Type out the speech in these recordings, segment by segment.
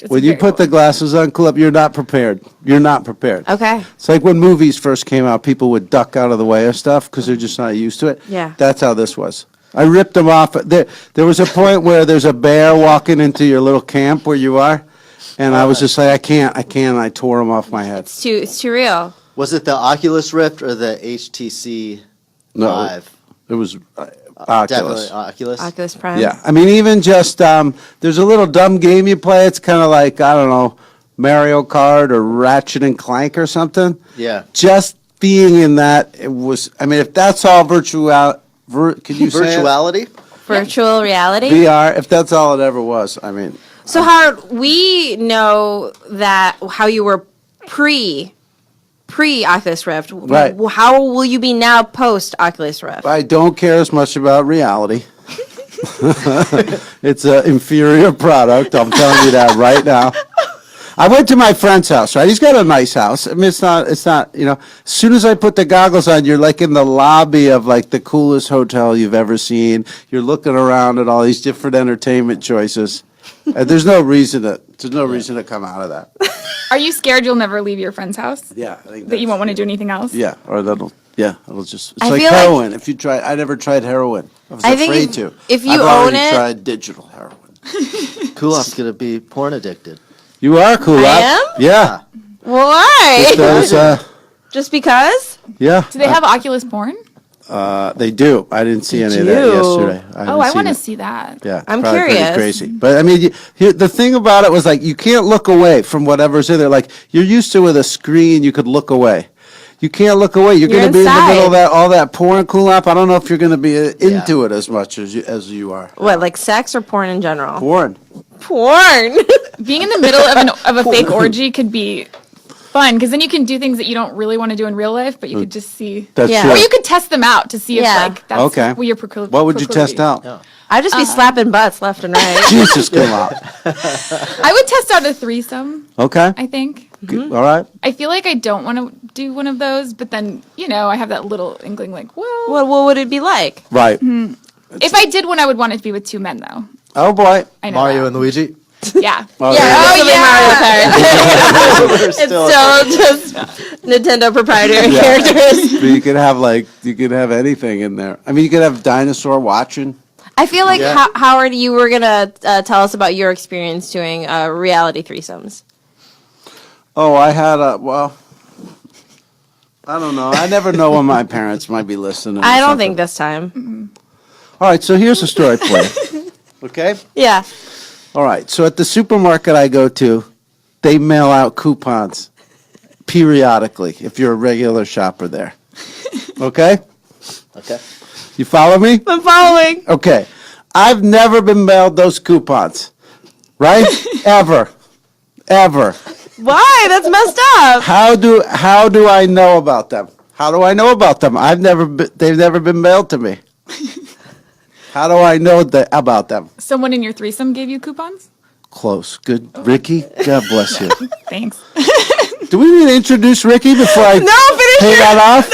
When you put the glasses on, cool up, you're not prepared. You're not prepared. Okay. It's like when movies first came out, people would duck out of the way of stuff because they're just not used to it. Yeah. That's how this was. I ripped them off. There was a point where there's a bear walking into your little camp where you are, and I was just like, I can't. I tore them off my head. It's too real. Was it the Oculus Rift or the HTC Vive? It was Oculus. Definitely Oculus. Oculus Prime. Yeah, I mean, even just there's a little dumb game you play. It's kind of like, I don't know, Mario Kart or Ratchet and Clank or something. Yeah. Just being in that, it was. I mean, if that's all can you say it? Virtuality? Virtual reality. VR, if that's all it ever was, I mean. So Howard, we know that how you were pre Oculus Rift. Right. How will you be now post Oculus Rift? I don't care as much about reality. It's an inferior product. I'm telling you that right now. I went to my friend's house, right? He's got a nice house. I mean, it's not, as soon as I put the goggles on, you're like in the lobby of like the coolest hotel you've ever seen. You're looking around at all these different entertainment choices. There's no reason to come out of that. Are you scared you'll never leave your friend's house? Yeah. I think That you won't want to do anything else? Yeah, or it'll just, it's I like feel like- heroin. If you try, I never tried heroin. I was I think afraid to. if you I've own already it- tried digital heroin. Kulop's going to be porn addicted. You are cool. I am? Yeah. Why? Those, Just because? yeah. Do they have Oculus porn? They do. I didn't see any of that do? yesterday. I want to see that. Yeah, I'm probably pretty curious. crazy. But I mean, the thing about it was like you can't look away from whatever's in there. Like you're used to with a screen, you could look away. You can't look away. You're going to be in the middle of inside. all that porn cool up. I don't know if you're going to be into it as much as you are. What, like sex or porn in general? Porn. Porn. Being in the middle of a fake orgy could be fun because then you can do things that you don't really want to do in real life, but you could just see. That's Yeah. true. Or you could test them out to see if Yeah. like that's Okay. what your What would you test out? I'd just be slapping butts left and right. Jesus, come on. I would test out a threesome, Okay. I think. All right. I feel like I don't want to do one of those, but then, I have that little inkling like, what would it be like? Right. if I did one, I would want it to be with two men, though. Oh boy. I know Mario that. and Luigi? Yeah. Oh, It's still just Nintendo proprietary characters. But you could have anything in there. I mean, you could have dinosaur watching. I feel like, Yeah. Howard, you were going to tell us about your experience doing reality threesomes. Oh, I had I don't know. I never know when my parents might be listening. or I don't something. think this time. All right, so here's a story for you. Okay? Yeah. All right, so at the supermarket I go to, they mail out coupons periodically if you're a regular shopper there. Okay? Okay. You follow me? I'm following. Okay. I've never been mailed those coupons. Right? Ever. Why? That's messed up. How do I know about them? How do I know about them? They've never been mailed to me. How do I know about them? Someone in your threesome gave you coupons? Close. Good. Ricky, God bless you. Thanks. Do we need to introduce Ricky before I pay that off?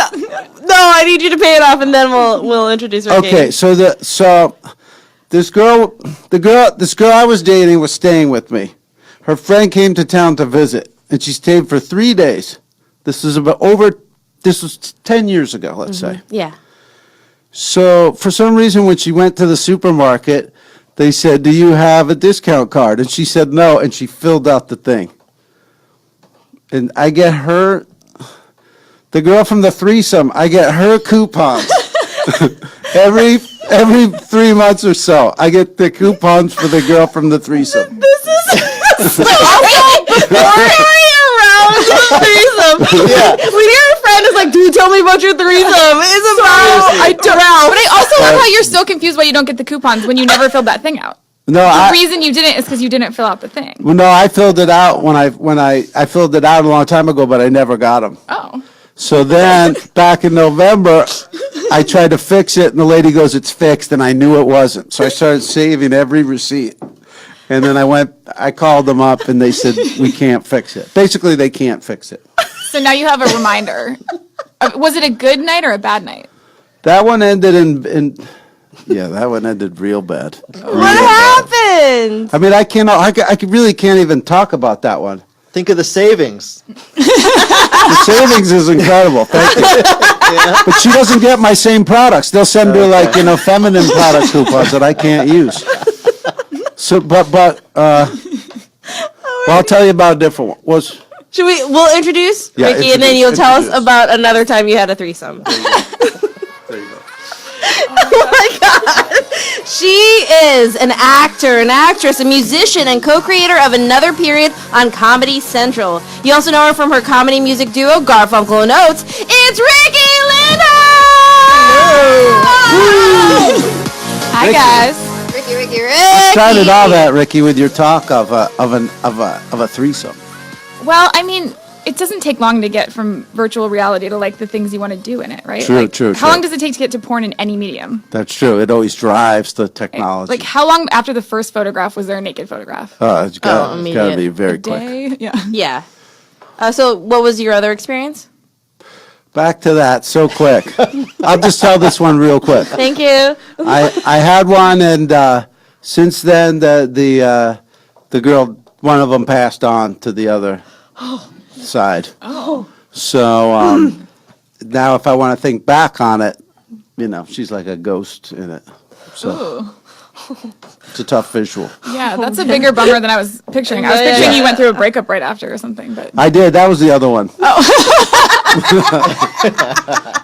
No, I need you to pay it off, and then we'll introduce Ricky. Okay, so this girl I was dating was staying with me. Her friend came to town to visit, and she stayed for 3 days. This was 10 years ago, let's say. Yeah. So for some reason, when she went to the supermarket, they said, "Do you have a discount card?" And she said no, and she filled out the thing. And I get her, the girl from the threesome, I get her coupons every 3 months or so. I get the coupons for the girl from the threesome. This is so before around the threesome. Yeah. When your friend is like, "Dude, tell me about your threesome," it's about I don't. But I also love how you're so confused why you don't get the coupons when you never filled that thing out. No, The reason you didn't is because you didn't fill out the thing. well, no, I filled it out when I filled it out a long time ago, but I never got them. Oh. So then, back in November, I tried to fix it, and the lady goes, "It's fixed," and I knew it wasn't. So I started saving every receipt. And then I called them up, and they said, "We can't fix it." Basically, they can't fix it. So now you have a reminder. Was it a good night or a bad night? That one ended in Yeah, that one ended real bad. What happened? I mean, I really can't even talk about that one. Think of the savings. The savings is incredible. Thank you. But she doesn't get my same products. They'll send her feminine product coupons that I can't use. So, well, I'll tell you about a different one. We'll introduce Yeah, Riki, and then you'll introduce. tell us about another time you had a threesome. There you go. Oh my God. She is an actor, an actress, a musician, and co-creator of Another Period on Comedy Central. You also know her from her comedy music duo, Garfunkel and Oates. It's Riki Lindhome! Hi, Riki. guys. Riki. What started all that, Ricky, with your talk of a threesome? Well, I mean, it doesn't take long to get from virtual reality to like the things you want to do in it, right? True, Like, true, How true. long does it take to get to porn in any medium? That's true. It always drives the technology. Like, how long after the first photograph was there a naked photograph? It's got to immediate. be very A quick. day? Yeah. Yeah. So what was your other experience? Back to that so quick. I'll just tell this one real quick. Thank you. I had one, and since then the girl, one of them passed on to the other side. Oh. So now, if I want to think back on it, she's like a ghost in it. So Ooh. it's a tough visual. Yeah, that's a bigger bummer than I was picturing. I was Yeah, picturing yeah. you went through a breakup right after or something, but I did. That was the other one. Oh.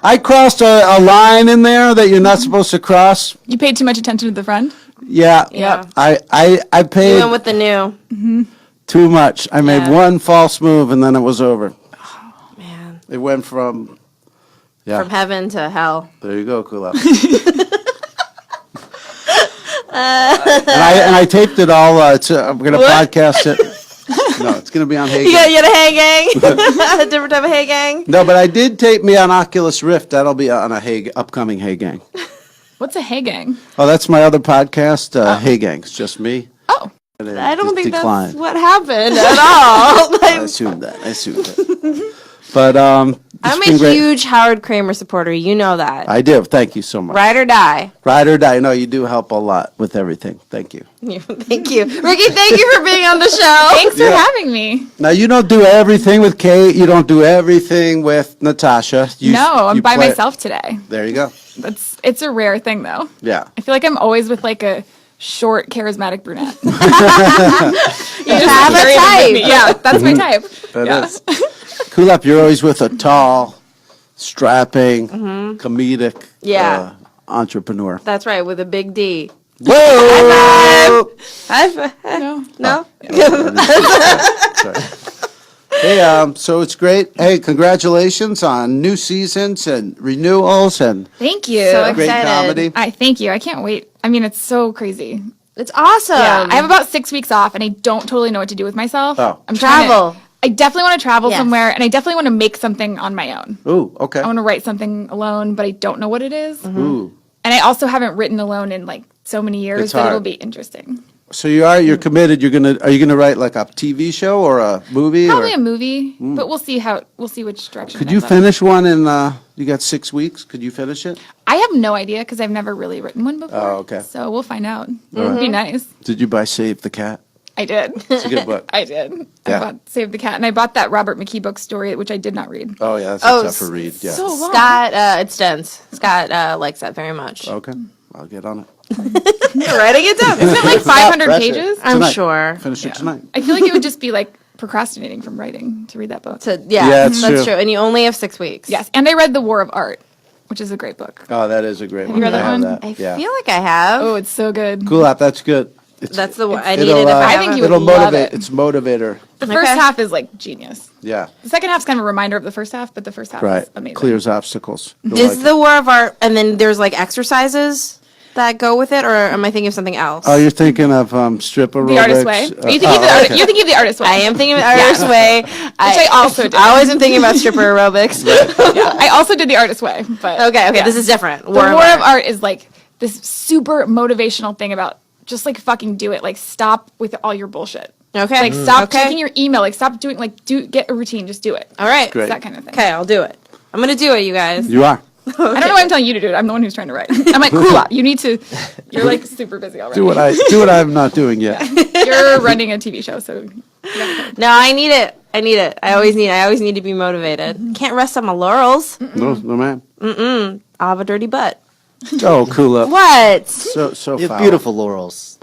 I crossed a line in there that you're not supposed to cross. you paid too much attention to the friend? Yeah. Yeah. I You paid went with the new. too much. I made Yeah. one false move and then it was over. Man. It went from From heaven to hell. there you go, Kulap. and I taped it all. I'm going to What? podcast it. No, it's going to be on Hey You Gang. had a Hey Gang? A different type of Hey Gang? No, but I did tape me on Oculus Rift. That'll be on a upcoming Hey Gang. What's a Hey Gang? Oh, that's my other podcast, Hey Gang. It's just me. Oh, And it I don't just think declined. that's what happened at all. I assumed that. But I'm it's been a great. huge Howard Kramer supporter. You know that. I do. Thank you so much. Ride or die. Ride or die. No, you do help a lot with everything. Thank you. Thank you. Riki, thank you for being on the show. thanks for Yeah. having me. Now, you don't do everything with Kate. You don't do everything with Natasha. No, I'm you by play- myself today. There you go. It's a rare thing though. Yeah. I feel like I'm always with like a short, charismatic brunette. You have a Carry it with type. me. Yeah, that's my type. That Yeah. is. Kulap, you're always with a tall, strapping, comedic Yeah. entrepreneur. That's right, with a big D. Whoa! High five. No. No? Sorry. Hey, so it's great. Hey, congratulations on new seasons and renewals and Thank you. So great Excited. comedy. I thank you. I can't wait. I mean, it's so crazy. It's awesome. Yeah, I have about 6 weeks off, and I don't totally know what to do with myself. Oh. I'm trying Travel. I definitely want to travel Yes. somewhere, and I definitely want to make something on my own. Ooh, okay. I want to write something alone, but I don't know what it is. Ooh. And I also haven't written alone in like so many years It's that it'll hard. be interesting. So you're committed. Are you gonna write like a TV show or a movie? Probably or? a movie, but we'll see which direction. Could it you ends up. finish one in? You got 6 weeks. Could you finish it? I have no idea because I've never really written one before. Oh, okay. So we'll find out. It would be nice. Did you buy Save the Cat? I did. It's a good book. I did. Yeah. I bought Save the Cat, and I bought that Robert McKee book story, which I did not read. Oh yeah, that's Oh, a tougher read. Yeah. So long. Scott, it's dense. Scott likes that very much. Okay, I'll get on it. You're writing it down. Isn't it like 500 pressure. pages? I'm Tonight. sure. Finish it tonight. I feel like it would just be like procrastinating from writing to read that book. Yeah, it's that's true. true. And you only have 6 weeks. Yes, and I read The War of Art, which is a great book. Oh, that is a great one. you read that I have one? that. I yeah. feel like I have. Oh, it's so good. Cool app. That's good. It's, That's the one I it'll, needed. If I I think haven't- you would it'll love motivate. it. It's motivator. The first Okay. half is like genius. Yeah. The second half's kind of a reminder of the first half, but the first half Right. is amazing. Clears obstacles. You'll Is like it. the War of Art, and then there's like exercises that go with it, or am I thinking of something else? Oh, you're thinking of strip aerobics. The Artist's Way. You're thinking, of the okay. you're thinking of The Artist's Way. I am thinking of Artist's Way. Which I also did. I always am thinking about stripper aerobics. Yeah, I also did The Artist's Way. But Okay, yeah. this is different. The War of Art is like this super motivational thing about just like fucking do it. Like stop with all your bullshit. Okay. Like stop Okay. checking your email. Like stop doing get a routine. Just do it. All right. Great. That kind of thing. Okay, I'll do it. I'm gonna do it, you guys. You are. I don't know why I'm telling you to do it. I'm the one who's trying to write. I'm like, cool up. You need to. You're like super busy already. Do what I'm not doing yet. You're running a TV show, so. No, I need it. I always need to be motivated. Can't rest on my laurels. No, man. I'll have a dirty butt. Oh, cool up. What? So You have foul. beautiful laurels.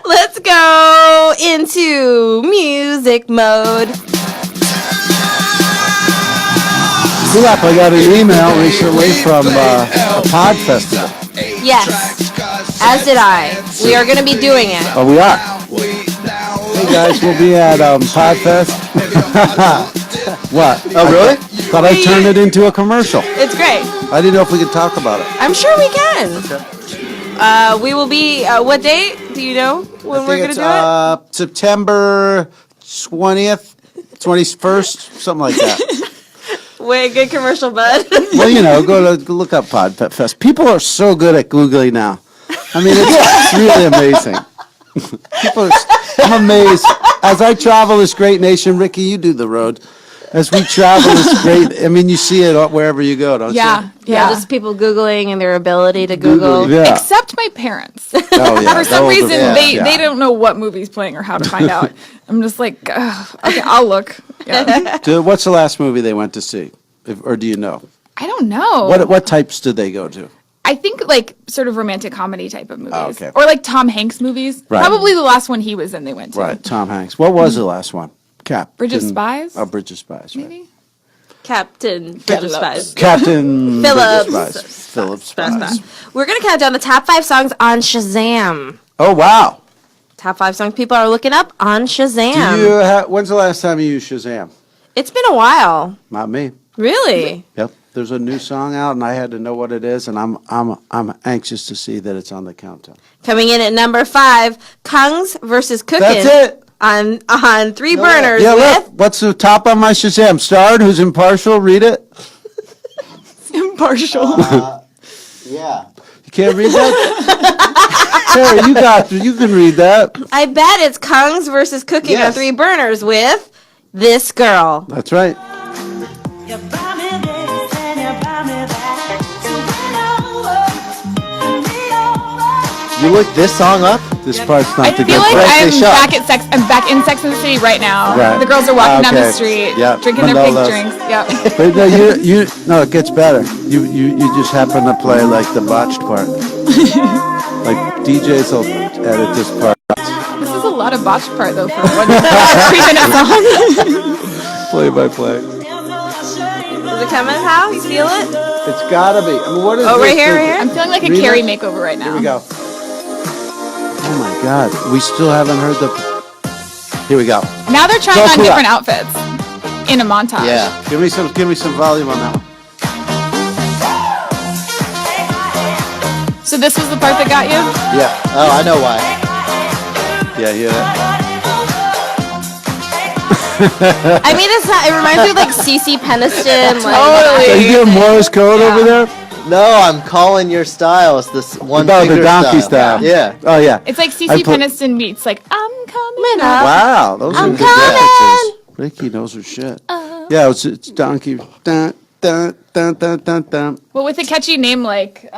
Let's go into music mode. Cool up. I got an email recently from a pod festival. Yes, as did I. We are going to be doing it. Oh, we are. Hey guys, we'll be at Podfest. What? Oh, really? Thought I turned it into a commercial. It's great. I didn't know if we could talk about it. I'm sure we can. We will be, what date? Do you know when we're going to do it? September 20th, 21st, something like that. Wait, good commercial, bud. Well, go look up Podfest. People are so good at Googling now. I mean, it's really amazing. I'm amazed. As I travel this great nation, Ricky, you do the road. As we travel this great, I mean, you see it wherever you go, don't Yeah. you? Yeah, just people Googling and their ability to Google. Yeah. Except my parents. Oh, yeah. For some Those are- reason, yeah. they don't know what movie's playing or how to find out. I'm just like, ugh, okay, I'll look. Yeah. What's the last movie they went to see? Or do you know? I don't know. What types did they go to? I think like sort of romantic comedy type of movies. Oh, okay. Or like Tom Hanks movies. Right. Probably the last one he was in they went to. Right, Tom Hanks. What was the last one? Bridge of Spies? Oh, Bridge of Spies, right. Maybe? Captain Bridge of Spies. Captain Phillips. Bridge of Spies. Phillips Spies. We're going to count down the top 5 songs on Shazam. Oh, wow. Top 5 songs people are looking up on Shazam. When's the last time you used Shazam? It's been a while. Not me. Really? Yep. There's a new song out, and I had to know what it is, and I'm anxious to see that it's on the countdown. Coming in at number 5, Kungs versus Cookin'. That's it. On 3 burners Yeah, with... look. What's the top on my Shazam? Starred, who's impartial. Read it. Impartial. Yeah. You can't read that? Sarah, you can read that. I bet it's Kungs versus Cooking on Yes. 3 burners with This Girl. That's right. You buy me this and you buy me that. So bring over. You looked this song up? This part's I not the feel good like part. Right, I'm they shot. back in Sex and the City right now. Right. The girls are walking down the Okay. street, Yeah, drinking their pink Manolos. drinks. Yep. But no, it gets better. You just happen to play like the botched part. Like DJs will edit this part. This is a lot of botched part though for one 3-minute song. Play by play. Is it coming, Hal? You feel it? It's gotta be. I mean, what is Oh, this? right here, right here? I'm feeling like a Read Carrie it. makeover right now. Here we go. Oh my God, we still haven't heard the. Here we go. Now they're trying Go on cool different up. outfits in a montage. Yeah. Give me some volume on that one. So this was the part that got you? Yeah, Oh, I know why. yeah, hear that? I mean, it's not. It reminds me of like CeCe Peniston. Are you doing Morse code over there? No, I'm calling your style. It's this one No, finger the donkey style. Yeah. Oh yeah. It's like I CeCe put- Peniston meets like I'm coming up. up. Wow, those I'm are good coming. references. Ricky knows her shit. Yeah, it's donkey. Dun, dun, dun, dun, dun, dun. Well, with a catchy name like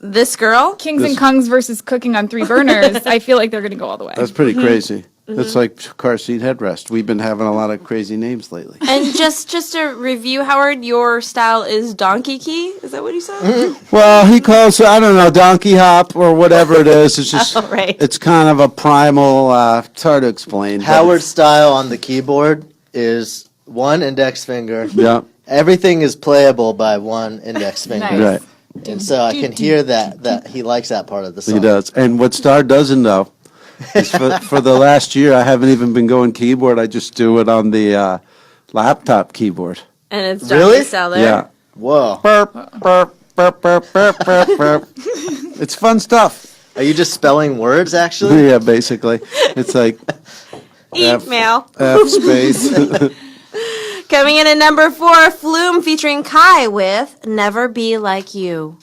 This Girl? Kings and Kungs versus Cooking on 3 Burners, I feel like they're going to go all the way. That's pretty crazy. That's like car seat headrest. We've been having a lot of crazy names lately. And just to review, Howard, your style is donkey key? Is that what you said? Well, he calls it, I don't know, donkey hop or whatever it is. It's just, Oh, right. it's kind of a primal, it's hard to explain. but Howard's style on the keyboard is one index finger. Yeah, Everything is playable by one index finger. Nice. right. And so I can hear that he likes that part of the song. He does. And what Star doesn't know is for the last year, I haven't even been going keyboard. I just do it on the laptop keyboard. And it's donkey Really? style there. Yeah. Whoa. Burp, burp, burp, burp, burp, burp, burp. It's fun stuff. Are you just spelling words, actually? Yeah, basically. It's like Email. F space. Coming in at number 4, Flume featuring Kai with Never Be Like You.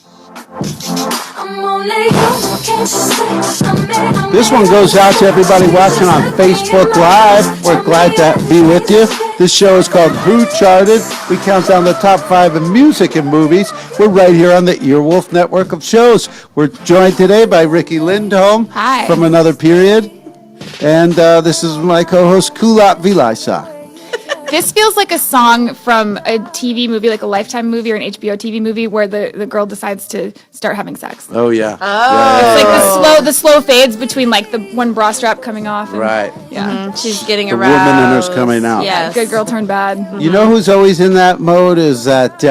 This one goes out to everybody watching on Facebook Live. We're glad to be with you. This show is called Who Charted. We count down the top 5 in music and movies. We're right here on the Earwolf network of shows. We're joined today by Riki Lindhome Hi. from Another Period. And this is my co-host, Kulat Vilaysa. This feels like a song from a TV movie, like a Lifetime movie or an HBO TV movie, where the girl decides to start having sex. Oh, yeah. It's like the slow fades between like the one bra strap coming off. And, Right. Yeah. She's getting The aroused. woman in her's coming out. Yes. Good girl turned bad. You know who's always in that mode is that,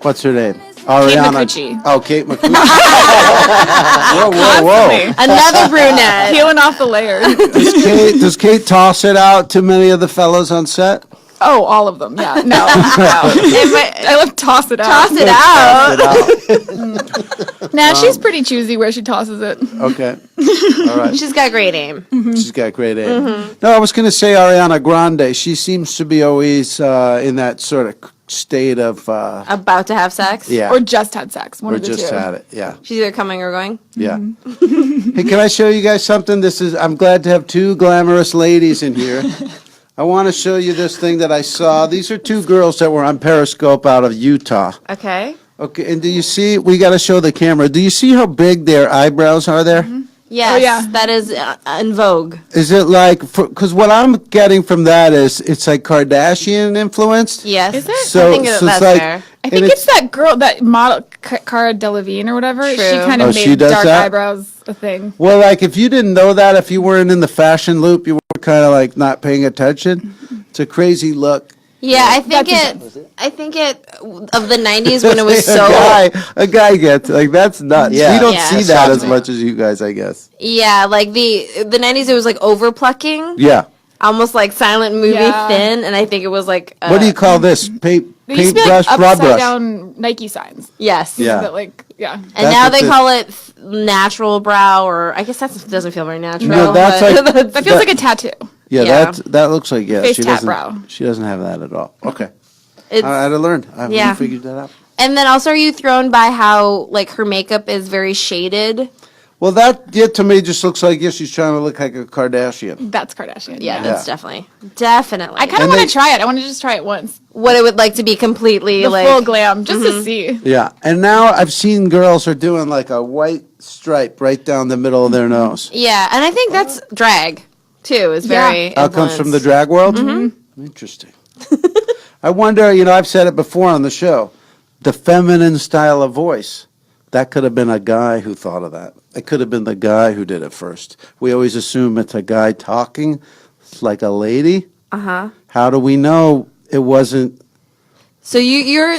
what's her name? Ariana. McCucci. Oh, Kate McCucci. whoa. Constantly. Another brunette. Peeling off the layers. Does Kate toss it out to many of the fellows on set? Oh, all of them. Yeah. No. I love toss it out. Toss it out. Nah, she's pretty choosy where she tosses it. Okay. All right. She's got great aim. She's got great aim. No, I was going to say Ariana Grande. She seems to be always in that sort of state of, About to have sex. yeah. Or just had sex. One Or of the just two. had it. Yeah. She's either coming or going. Yeah. Hey, can I show you guys something? I'm glad to have two glamorous ladies in here. I want to show you this thing that I saw. These are two girls that were on Periscope out of Utah. Okay. Okay, and do you see, we got to show the camera. Do you see how big their eyebrows are there? Yes, Oh, yeah. that is in vogue. Is it like, because what I'm getting from that is it's like Kardashian influenced? Yes. Is it? So, I think so that's it's like, fair. I think and it's that girl, that model, Cara Delevingne or whatever. She True. kind Oh, of she made does dark that? eyebrows a thing. Well, like if you didn't know that, if you weren't in the fashion loop, you were kind of like not paying attention. It's a crazy look. Yeah, I think of the 90s when it was so a guy gets like that's nuts. Yeah. We don't Yeah. see that as much as you guys, I guess. yeah, like the 90s it was like over plucking, Yeah. almost like silent movie Yeah. thin, and I think it was like What do you call this? They used to be Paintbrush, like broad upside brush. down Nike signs. yes. Yeah. That like, yeah. And That's now what they the- call it natural brow, or I guess that doesn't feel very natural. No, that's but- like That feels like a tattoo. yeah, yeah. that looks like Face she tat doesn't brow. she doesn't have that at all. Okay. it's, I'd have learned. I Yeah. figured that out. and then also, are you thrown by how like her makeup is very shaded? Well, that to me just looks like she's trying to look like a Kardashian. That's Kardashian. Yeah, that's Yeah. definitely. I kind of And want they- to try it. I want to just try it once. What it would like to be completely The like full glam, just to see. Yeah, and now I've seen girls are doing like a white stripe right down the middle of their nose. Yeah, and I think that's drag too. Is Yeah. very Comes from the influenced. drag world? Mm-hmm. Interesting. I wonder, I've said it before on the show, the feminine style of voice. That could have been a guy who thought of that. It could have been the guy who did it first. We always assume it's a guy talking like a lady. How do we know it wasn't? So your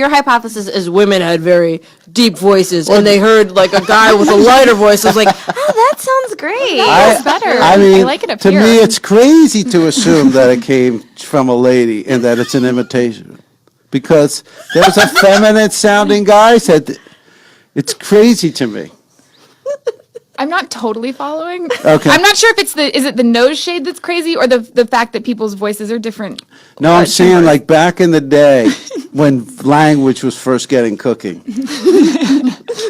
hypothesis is women had very deep voices, and they heard like a guy with a lighter voice. I was like, that sounds great. That's better. I mean, I like it up to here. me, it's crazy to assume that it came from a lady and that it's an imitation. Because there was a feminine sounding guy said, it's crazy to me. I'm not totally following. Okay. I'm not sure if is it the nose shade that's crazy or the fact that people's voices are different. No, I'm saying like back in the day when language was first getting cooking.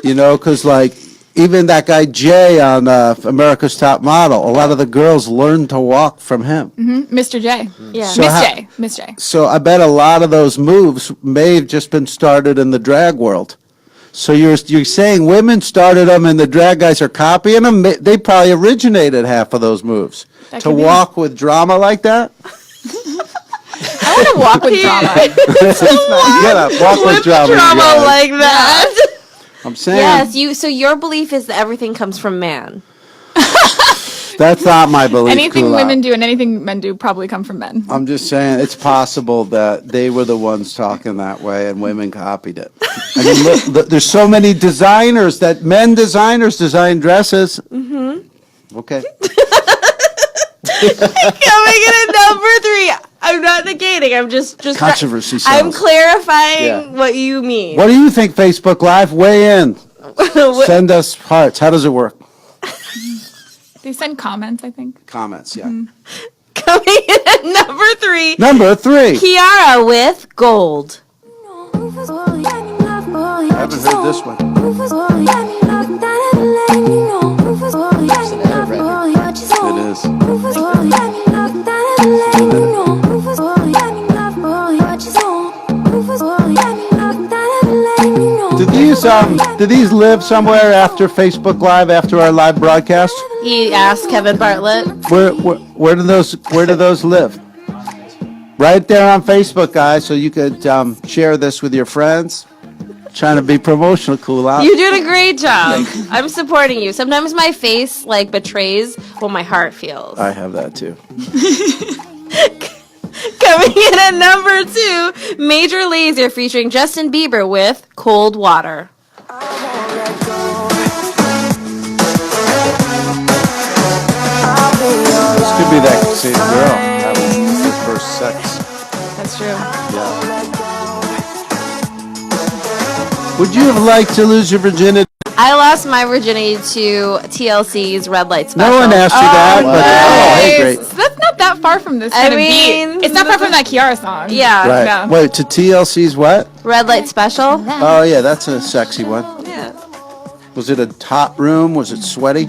Because like even that guy Jay on America's Top Model, a lot of the girls learned to walk from him. Mr. J. Yeah. So Miss J. So I bet a lot of those moves may have just been started in the drag world. So you're saying women started them and the drag guys are copying them? They probably originated half of those moves. That To could be. walk with drama like that? I want to walk with drama. Get up, walk with drama. you Drama guys. like that. I'm saying Yes, so your belief is that everything comes from man. that's not my belief. Anything Kulak. women do and anything men do probably come from men. I'm just saying it's possible that they were the ones talking that way and women copied it. I mean, look, there's so many designers men designers design dresses. Mm-hmm. Okay. Coming in at number 3. I'm not negating. I'm just Controversy I'm sells. clarifying Yeah. what you mean. What do you think, Facebook Live? Weigh in. Send us hearts. How does it work? They send comments, I think. Comments, yeah. Coming in at number 3, Number 3. Kiara with Gold. I haven't heard this one. It is. live somewhere after Facebook Live, after our live broadcast? He asked Kevin Bartlett. Where do those live? Right there on Facebook, guys, so you could share this with your friends. Trying to be promotional cool out. You're doing a great job. I'm supporting you. Sometimes my face like betrays what my heart feels. I have that too. Coming in at number 2, Major Lazer featuring Justin Bieber with Cold Water. This could be that same girl having her first sex. That's true. Would you have liked to lose your virginity? I lost my virginity to TLC's Red Light Special. No one asked you that, but hey, great. So that's not that far from this I kind of mean, beat. It's not far from that Kiara song. Yeah. Right. Yeah. Wait, to TLC's what? Red Light Special. Oh yeah, that's a sexy one. Yeah. Was it a hot room? Was it sweaty?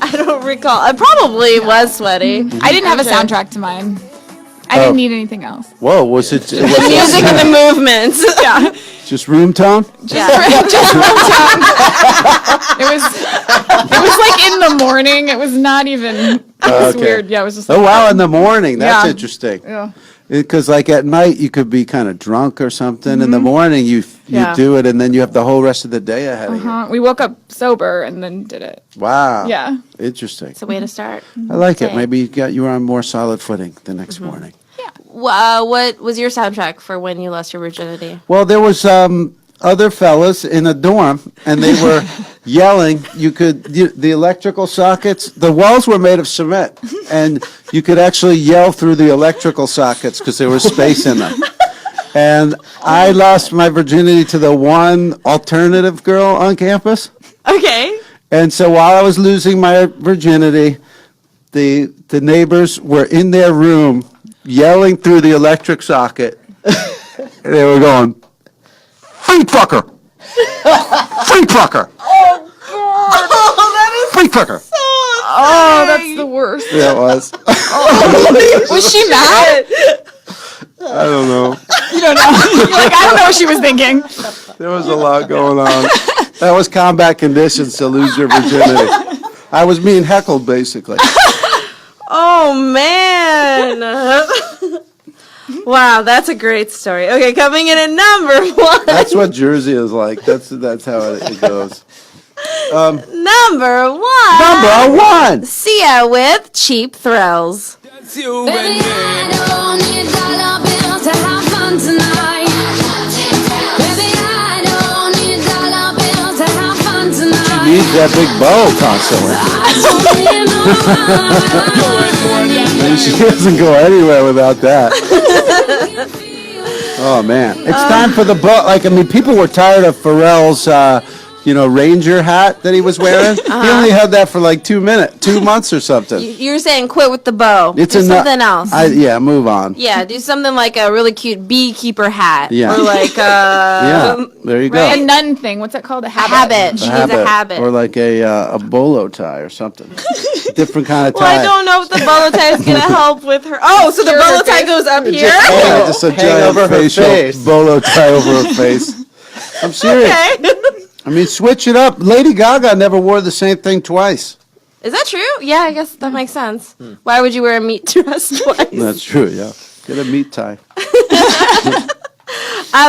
I don't recall. It probably was sweaty. I didn't have a Sure. soundtrack to mine. I didn't need anything else. Whoa, was it The music and the movements. Yeah. just room tone? Yeah. It was like in the morning. It was not even. It was Okay. weird. Yeah, it was just. Oh wow, in the morning. That's Yeah. interesting. Yeah. Because like at night you could be kind of drunk or something. In the morning you Yeah. do it, and then you have the whole rest of the day ahead of you. We woke up sober and then did it. Wow. Yeah. Interesting. It's a way to start. I like it. Okay. Maybe you were on more solid footing the next morning. What was your soundtrack for when you lost your virginity? Well, there was other fellas in a dorm, and they were yelling. The electrical sockets, the walls were made of cement, and you could actually yell through the electrical sockets because there was space in them. And I lost my virginity to the one alternative girl on campus. Okay. And so while I was losing my virginity, the neighbors were in their room yelling through the electric socket. They were going, "Freak fucker! Freak fucker! Freak fucker!" Oh, that's the worst. Yeah, it was. Was she mad? I don't know. You don't know. You're like, I don't know what she was thinking. There was a lot going on. That was combat conditions to lose your virginity. I was being heckled, basically. Oh man. Wow, that's a great story. Okay, coming in at number 1. That's what Jersey is like. That's how it goes. Number 1. Number 1. Sia with Cheap Thrills. Baby, I don't need dollar bills to have fun tonight. Baby, I don't need dollar bills to have fun tonight. Needs that big bow constantly. And she doesn't go anywhere without that. Oh man, it's time for the boat. Like, I mean, people were tired of Pharrell's, Ranger hat that he was wearing. He only had that for like 2 months or something. You're saying quit with the bow. It's do enough- something else. Move on. Yeah, do something like a really cute beekeeper hat. Yeah. Or like Yeah, there you go. right? A nun thing. What's that called? A a habit. habit. She needs a habit. Or like a bolo tie or something. Different kind of tie. Well, I don't know if the bolo tie is going to help with her. Oh, so the Cure bolo her tie face? goes up here? Yeah, just a Hang giant over her facial face. bolo tie over her face. I'm serious. Okay. I mean, switch it up. Lady Gaga never wore the same thing twice. Is that true? Yeah, I guess that makes sense. Why would you wear a meat dress twice? That's true, yeah. Get a meat tie.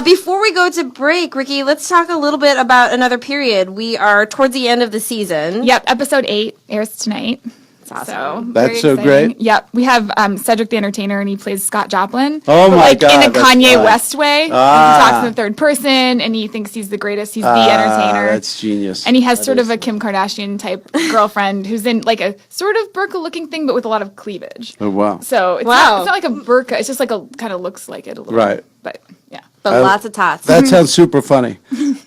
Before we go to break, Ricky, let's talk a little bit about another period. We are towards the end of the season. Yep, episode 8 airs tonight. It's awesome. So That's very so exciting. great. Yep, we have Cedric the Entertainer, and he plays Scott Joplin. Oh but, my like, God, in a that's Kanye fun. West way. Ah. He talks in the third person, and he thinks he's the greatest. He's the entertainer. That's genius. And he has sort of a Kim Kardashian type girlfriend who's in like a sort of burqa looking thing, but with a lot of cleavage. Oh, wow. So it's, Wow. not like a burqa. It's just like a kind of looks like it a little. Right. But yeah. But lots of tots. That sounds super funny.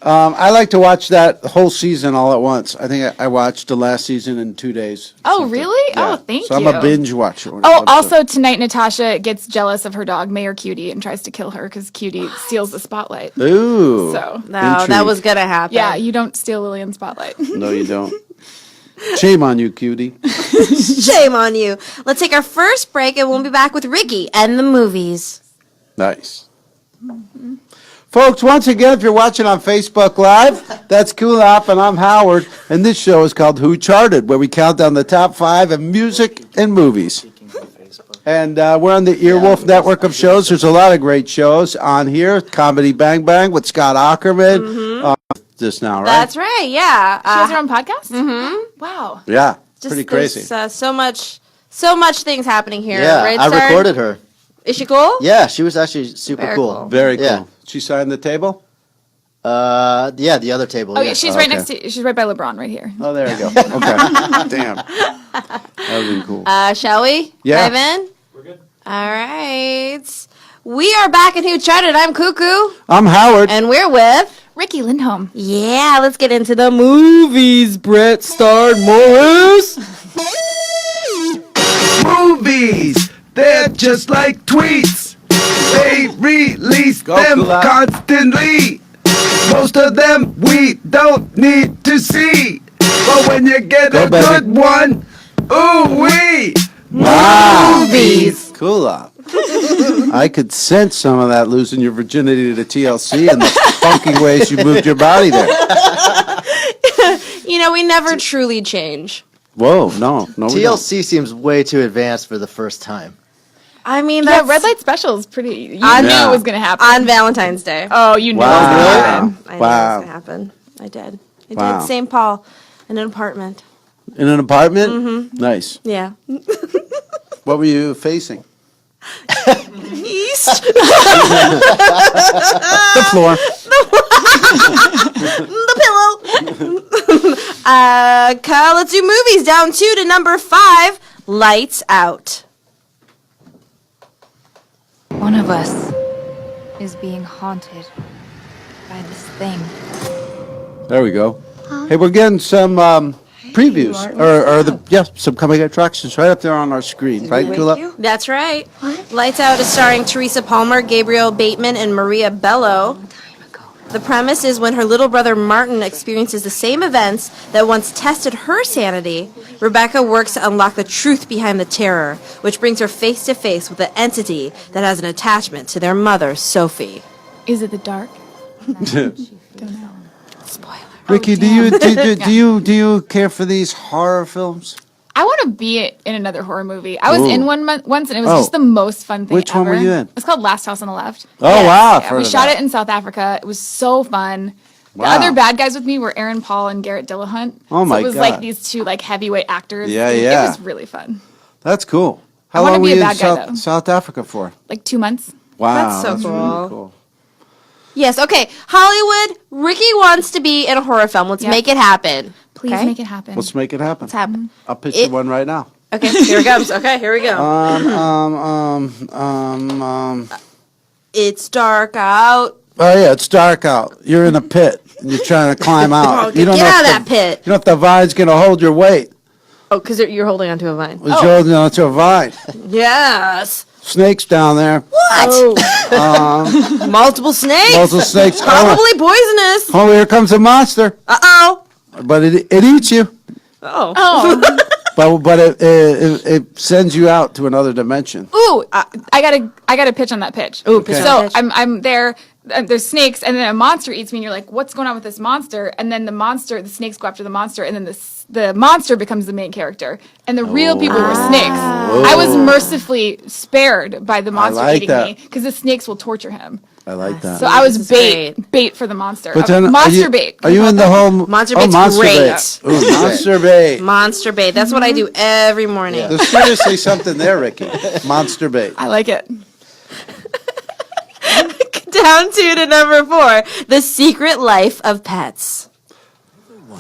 I like to watch that whole season all at once. I think I watched the last season in 2 days. Oh, really? Yeah. Oh, thank so you. I'm a binge watcher. when it Oh, comes to- also tonight Natasha gets jealous of her dog Mayor Cutie and tries to kill her because Cutie steals the spotlight. Ooh. So No, that Intrigue. was going to happen. yeah, you don't steal Lillian's spotlight. No, you don't. Shame on you, cutie. Shame on you. Let's take our first break and we'll be back with Ricky and the movies. Nice. Folks, once again, if you're watching on Facebook Live, that's Kulop and I'm Howard, and this show is called Who Charted, where we count down the top 5 of music and movies. And we're on the Earwolf network of shows. There's a lot of great shows on here. Comedy Bang Bang with Scott Ackerman. Just now, right? That's right. Yeah. She has her own podcast? Mm-hmm. Wow. Yeah, Just- pretty crazy. There's, so much things happening here. Yeah, right, I sir? recorded her. Is she cool? Yeah, she was actually super Very cool. cool. Very cool. Yeah. She signed the table? Yeah, the other table. Oh, yeah. yeah, she's right okay. next to, she's right by LeBron right here. Oh, there you go. Okay. Damn. That would be cool. Shall we? Yeah. Dive in? We're good. All right. We are back in Who Charted. I'm Cuckoo. I'm Howard. And we're with... Riki Lindhome. Yeah, let's get into the movies. Brett starred Morris. Movies, they're just like tweets. They release them Kulop. constantly. Most of them we don't need to see. But when you get Go, a baby. good one, ooh wee. Movies. Cool up. I could sense some of that losing your virginity to TLC and the funky ways you moved your body there. You know, we never truly change. Whoa, no. We don't. TLC seems way too advanced for the first time. I mean, Yeah, that's Red Light Special is pretty. You I knew know. it was going to happen. on Valentine's Day. Oh, you knew Wow. it was going to happen. I knew it was Wow. going to happen. I did. I Wow. did. St. Paul in an apartment. In an apartment? Nice. Yeah. What were you facing? East. The floor. The pillow. Kyle, let's do movies. Down 2 to number 5. Lights Out. One of us is being haunted by this thing. There we go. Hey, we're getting some previews some coming attractions right up there on our screen, right, Kulop? That's right. Lights Out is starring Teresa Palmer, Gabriel Bateman, and Maria Bello. The premise is when her little brother Martin experiences the same events that once tested her sanity, Rebecca works to unlock the truth behind the terror, which brings her face to face with an entity that has an attachment to their mother, Sophie. Is it the dark? Spoiler. Ricky, do you care for these horror films? I want to be in another horror movie. I was Ooh. in one once, and it was Oh. just the most fun thing Which one were ever. you in? It's called Last House on the Left. Oh, wow. I've Yeah, heard we of shot that. it in South Africa. It was so fun. Wow. The other bad guys with me were Aaron Paul and Garrett Dillahunt. Oh, my So it was God. like these two like heavyweight actors. Yeah, It yeah. was really fun. That's cool. How wanna long were be a you in bad guy, though. South Africa for? Like 2 months. Wow. That's so really cool. cool. Yes, okay. Hollywood, Ricky wants to be in a horror film. Let's Yep. make it happen. Please Okay? make it happen. Let's make it happen. Let's happen. I'll pitch It- you one right now. Okay, here it comes. Okay, here we go. It's dark out. Oh yeah, it's dark out. You're in a pit and you're trying to climb out. Okay, You don't get know out if of that pit. You know if the vine's gonna hold your weight. Oh, because you're holding onto a vine. It's holding onto a vine. Yes. Snakes down there. What? Multiple snakes. Multiple snakes. Probably poisonous. Oh, here comes a monster. Uh-oh. But it eats you. Oh. Oh, But it sends you out to another dimension. ooh! I got a pitch on that pitch. Ooh, pitch on So that pitch. I'm there. There's snakes, and then a monster eats me, and you're like, "What's going on with this monster?" And then the snakes go after the monster, and then the monster becomes the main character, and the real people were snakes. I was mercifully spared by the monster like eating that. me because the snakes will torture him. I like that. So I was This is bait for the monster. But then, Monster bait. Are you in the whole Monster oh, bait's monster great. bait? Ooh, monster bait. Monster bait. That's what I do every morning. There's seriously something there, Ricky. Monster bait. I like it. Down 2 to number 4. The Secret Life of Pets.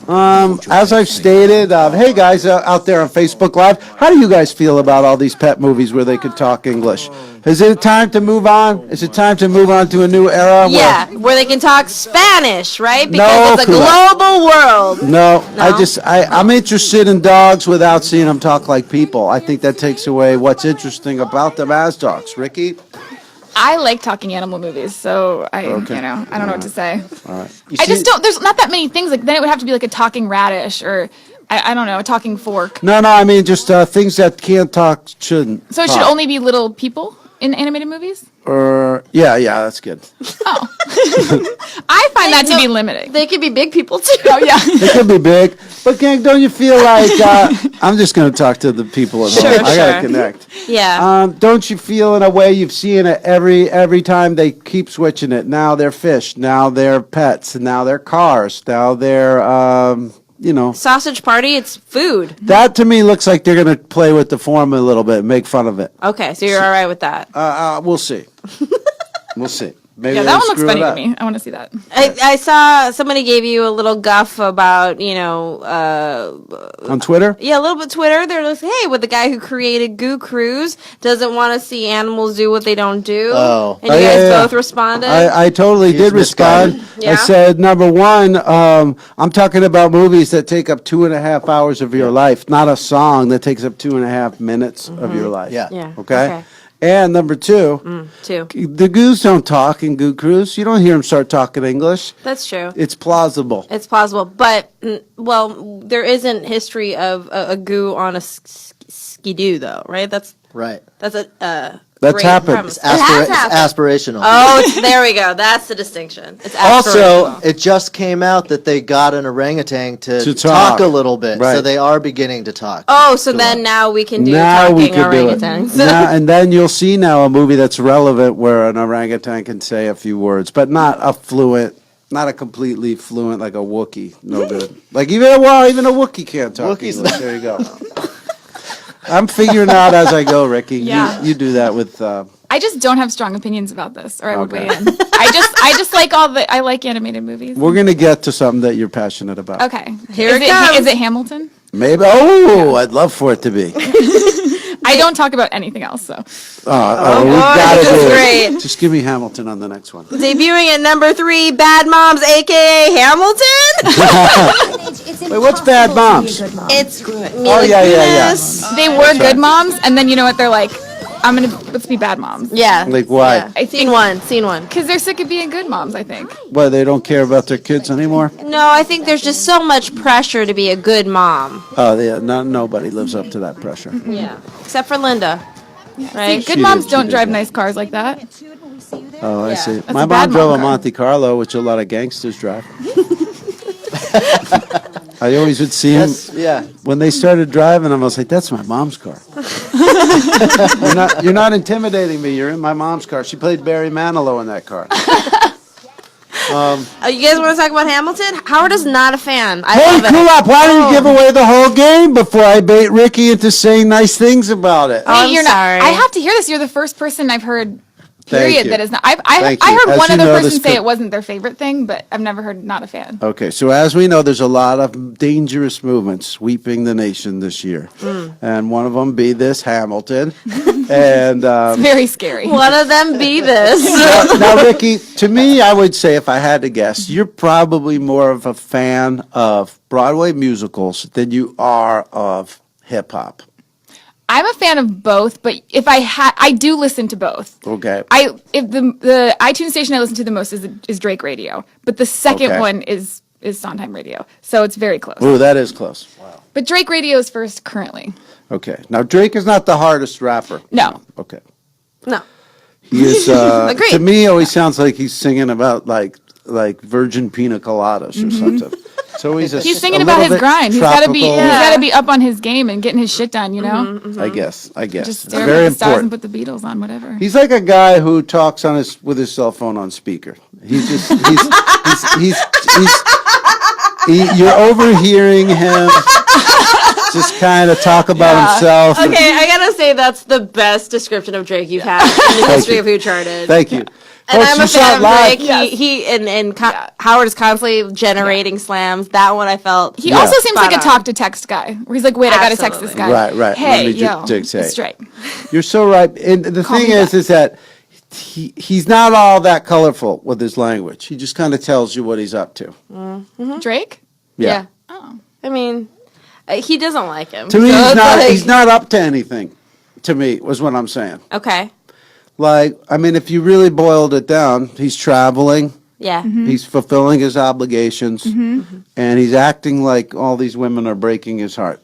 As I've stated, hey guys out there on Facebook Live, how do you guys feel about all these pet movies where they could talk English? Is it time to move on? Is it time to move on to a new era? Yeah, where they can talk Spanish, right? Because No, it's a correct. global world. No, No? I'm interested in dogs without seeing them talk like people. I think that takes away what's interesting about them as dogs. Ricky? I like talking animal movies, so I don't know what to say. I just don't. There's not that many things. Like then it would have to be like a talking radish or I don't know, a talking fork. No, I mean just things that can't talk shouldn't. So it should talk. only be little people. in animated movies? Yeah, that's good. I find that to be limiting. They could be big people too. Oh yeah. It could be big, but gang, don't you feel like I'm just going to talk to the people at home? I got to connect. Yeah. Don't you feel in a way you've seen it every time they keep switching it? Now they're fish, now they're pets, and now they're cars, now they're Sausage party, it's food. That to me looks like they're going to play with the form a little bit, make fun of it. Okay, so you're all right with that. We'll see. We'll see. Maybe Yeah, they that one looks screw it funny to up. me. I want to see that. I saw somebody gave you a little guff about, On Twitter? yeah, a little bit Twitter. They're like, hey, with the guy who created Goo Cruise doesn't want to see animals do what they don't do. Oh. And you Yeah, guys yeah. both responded. I totally He's did respond. misguided. Yeah? I said, number one, I'm talking about movies that take up 2.5 hours of your life, not a song that takes up 2.5 minutes of your life. Yeah. Yeah, Okay? okay. And number two, Too. the goose don't talk in Goo Cruise. You don't hear them start talking English. That's true. It's plausible. It's plausible, but there isn't history of a goo on a skidoo though, right? That's Right. a That's great happened. premise. It's, It has it's happened. aspirational. Oh, there we go. That's the distinction. It's Also, aspirational. it just came out that they got an orangutan to To talk talk. a little bit, so Right. they are beginning to talk. Oh, so then now we can do Now we talking could do it. orangutans. Now, and then you'll see now a movie that's relevant where an orangutan can say a few words, but not a completely fluent like a Wookiee. No good. Like even a Wookiee can't talk Wookiees- English. There you go. I'm figuring out as I go, Ricky. Yeah. You do that with. I just don't have strong opinions about this, or I would Okay. weigh in. I just like I like animated movies. We're gonna get to something that you're passionate about. Okay. Here is it comes. Is it Hamilton? Maybe. Oh, I'd love for it to be. I don't talk about anything else, so. We boy, gotta this is do it. great. Just give me Hamilton on the next one. Debuting at number 3, Bad Moms, aka Hamilton. Wait, what's Bad Moms? It's Oh, yeah. They were good moms, and then you know what? They're like, let's be bad moms. Yeah. Like why? Yeah. I Scene think- one. Because they're sick of being good moms, I think. Why they don't care about their kids anymore? No, I think there's just so much pressure to be a good mom. Oh, yeah. Nobody lives up to that pressure. Yeah. Except for Linda. Right? Good She moms did, she don't did drive that. nice cars like that. Oh, I see. That's My a bad mom drove a mom car. Monte Carlo, which a lot of gangsters drive. I always would see him Yes, yeah. when they started driving. I was like, "That's my mom's car." You're not intimidating me. You're in my mom's car. She played Barry Manilow in that car. You guys want to talk about Hamilton? Howard is not a fan. I Hey, love it. cool up! Why don't Oh. you give away the whole game before I bait Ricky into saying nice things about it? Oh, I'm you're sorry. not. I have to hear this. You're the first person I've heard. Thank Period. you. That is not. Thank I you. heard As one you other know, person this say could- it wasn't their favorite thing, but I've never heard not a fan. Okay, so as we know, there's a lot of dangerous movements sweeping the nation this year, and one of them be this Hamilton, and. Very scary. One of them be this. Now, Ricky, to me, I would say if I had to guess, you're probably more of a fan of Broadway musicals than you are of hip hop. I'm a fan of both, but if I do listen to both. Okay. If the iTunes station I listen to the most is Drake Radio, but the second Okay. one is Sondheim Radio, so it's very close. Ooh, that is close. Wow. But Drake Radio is first currently. Okay. Now, Drake is not the hardest rapper. No. Okay. No. He is. Agreed. To me, always sounds like he's singing about like virgin pina coladas or something. So he's He's singing about his grind. He's got to be up on his game and getting his shit done. You know, I guess. just It's stare very at the stars and important. put the Beatles on, whatever. He's like a guy who talks with his cell phone on speaker. He's just you're overhearing him just kind of talk about himself. Okay, I gotta say that's the best description of Drake you've had in the history of Who Charted. Thank you. And Folks, I'm you a saw fan it of live. Drake. He and Howard is constantly generating slams. That one I felt. He Yeah. also seems like a Spot on. talk to text guy, where he's like, "Wait, I gotta text this guy." Right, right. Let Hey, me yo, dictate. it's Drake. You're so right. And the Call thing me is back. that he's not all that colorful with his language. He just kind of tells you what he's up to. Drake. Yeah. Oh. I mean, he doesn't like him. To me, So he's it's not. like- He's not up to anything. To me, was what I'm saying. Okay. Like, I mean, if you really boiled it down, he's traveling. Yeah. He's fulfilling his obligations, and he's acting like all these women are breaking his heart.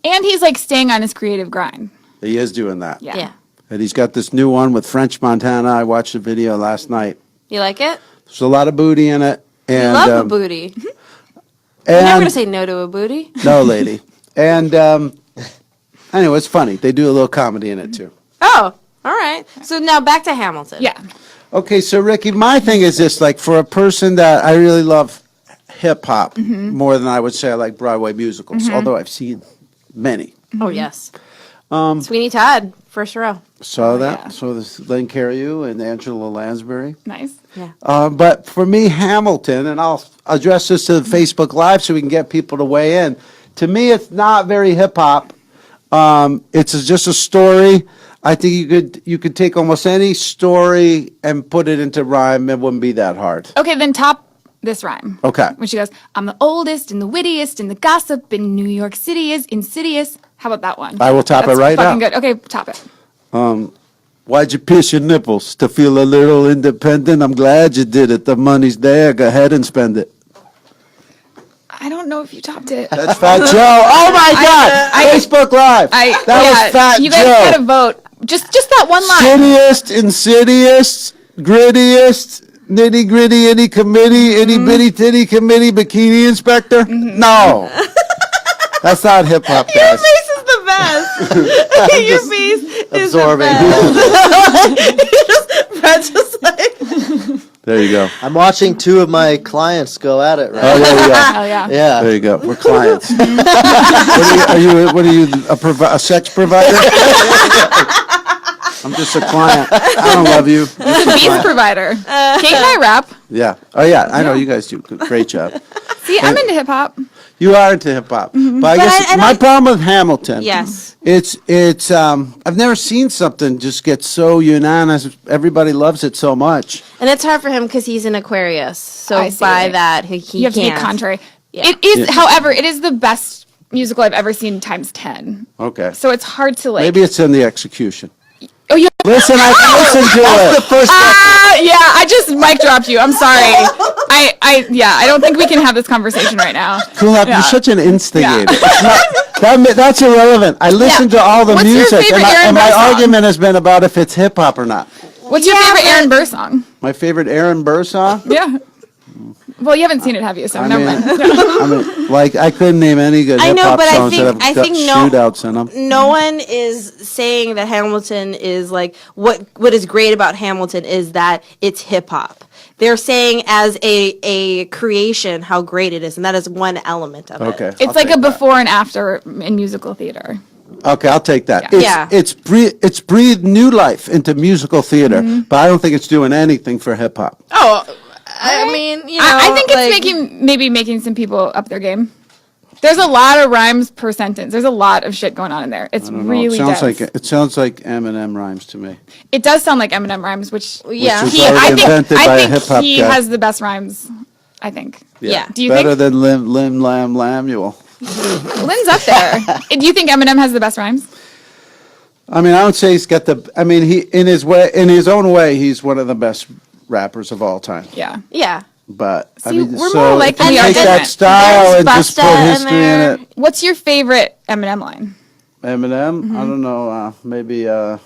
And he's like staying on his creative grind. He is doing that. Yeah. Yeah. And he's got this new one with French Montana. I watched the video last night. You like it? There's a lot of booty in it. And, Love a booty. You're and never gonna say no to a booty. no, lady. And anyway, it's funny. They do a little comedy in it too. Oh, all right. So now back to Hamilton. Yeah. Okay, so Ricky, my thing is this: like for a person that I really love hip hop more than I would say I like Broadway musicals, although I've seen many. Oh yes. Sweeney Todd, first row. Saw that. So this Lynn Carreyrou and Angela Lansbury. Nice. But for me, Hamilton, and I'll address this to the Facebook Live so we can get people to weigh in. To me, it's not very hip hop. It's just a story. I think you could take almost any story and put it into rhyme. It wouldn't be that hard. Okay, then top this rhyme. Okay. When she goes, I'm the oldest and the wittiest and the gossip in New York City is insidious. How about that one? I will top it That's right fucking now. good. Okay, top it. Why'd you pierce your nipples? To feel a little independent? I'm glad you did it. The money's there. Go ahead and spend it. I don't know if you topped it. That's Fat Joe. Oh my God! Facebook Live. That was Fat You guys Joe. gotta vote. Just that one line. Shittiest, insidious, grittiest, nitty gritty, itty committee, itty bitty titty committee, bikini inspector. No, that's not hip hop, Your guys. face is the best. Your face is Absorbing. Brad's just like. There you go. I'm watching two of my clients go at it right Oh, there you go. Hell yeah. Yeah. There you go. We're clients. What are you a sex provider? I'm just a client. I don't love you. Just a Beats client. provider. Kate and I rap. Yeah. Oh yeah. I know you guys do. Great job. See, I'm into hip hop. You are into hip hop, but I But guess I- my problem with Hamilton. Yes. It's I've never seen something just get so unanimous. Everybody loves it so much. And it's hard for him because he's an Aquarius. So I see. by that, he You have to be can't. contrary. Yeah. It is, Yeah. however, it is the best musical I've ever seen times 10. Okay. So it's hard to like. Maybe it's in the execution. Oh, you. Listen, I listened to it. Yeah, I just mic dropped you. I'm sorry. I don't think we can have this conversation right now. Cool up. Yeah. You're such an instigator. Yeah. It's not, that's irrelevant. I listened to all the What's your music, favorite and, Aaron and my Burr song? argument has been about if it's hip hop or not. What's your favorite Aaron Burr song? My favorite Aaron Burr song? Yeah. Well, you haven't seen it, have you? So I never mean, mind. I mean, like I couldn't name any good I hip know, hop but I songs think- that have I got think no- shootouts in them. No one is saying that Hamilton is like what is great about Hamilton is that it's hip hop. They're saying as a creation how great it is, and that is one element of it. Okay, It's I'll like take a that. before and after in musical theater. Okay, I'll take that. Yeah. It's it's breathed new life into musical theater, but I don't think it's doing anything for hip hop. Oh, I mean, you know, I think it's like- making some people up their game. There's a lot of rhymes per sentence. There's a lot of shit going on in there. It's I don't know. really dense. It sounds like Eminem rhymes to me. It does sound like Eminem rhymes, which Yeah. Which was I already think invented by a I think hip-hop he guy. has the best rhymes. I think. Yeah. Do you Better think than Lim Lam Lamuel. Lynn's up there? Do you think Eminem has the best rhymes? I mean, I would say he's got the. I mean, he in his own way, he's one of the best rappers of all time. Yeah. yeah. But I See, mean, we're so more alike if than you we are take that different. style There's and just Busta put in history in there. it. What's your favorite Eminem line? Eminem, Mm-hmm. I don't know, maybe the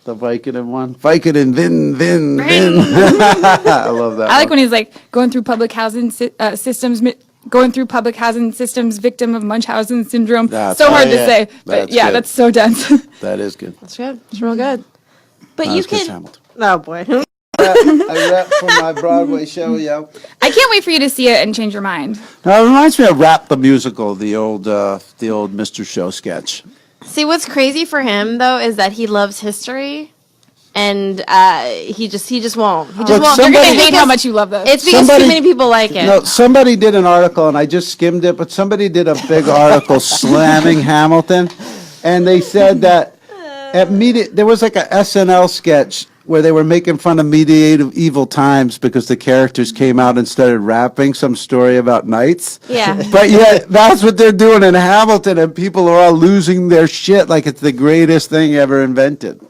Vicodin one. Vicodin, Vin. I love that. I like one. when he's like going through public housing systems. Going through public housing systems, victim of Munchausen syndrome. That's So hard right. to Yeah. say, but That's yeah, good. that's so dense. That is good. That's good. It's real good. But you That's good, can. Hamilton. Oh boy. I rap for my Broadway show, yo. I can't wait for you to see it and change your mind. Now, it reminds me of Rap the Musical, the old Mr. Show sketch. See, what's crazy for him though is that he loves history, and he just won't. He just Look, won't. You're gonna Somebody- hate how much you love this. It's because Somebody- too many people like it. No, somebody did an article, and I just skimmed it, but somebody did a big article slamming Hamilton, and they said that there was like a SNL sketch where they were making fun of medieval times because the characters came out and started rapping some story about knights. Yeah. But yet, that's what they're doing in Hamilton, and people are all losing their shit like it's the greatest thing ever invented.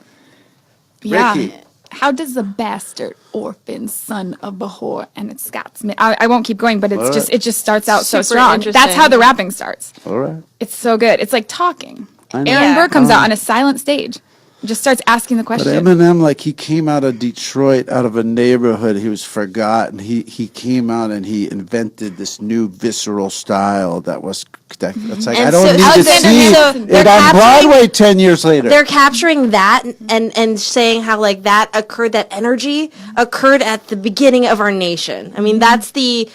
Yeah. Ricky. How does the bastard orphan son of a whore and it's Scotsman? I won't keep going, but it's All just right. it just starts out so Super strong. interesting. That's how the rapping starts. All right. It's so good. It's like talking. I know. Aaron Burr comes out on a silent stage, and just starts asking the But question. Eminem, like, he came out of Detroit, out of a neighborhood. He was forgotten. He came out and he invented this new visceral style that was. It's like, And I don't so need to Alexander see Hamilton- it they're on capturing- Broadway 10 years later. They're capturing that and saying how like that occurred, that energy occurred at the beginning of our nation. I mean, that's the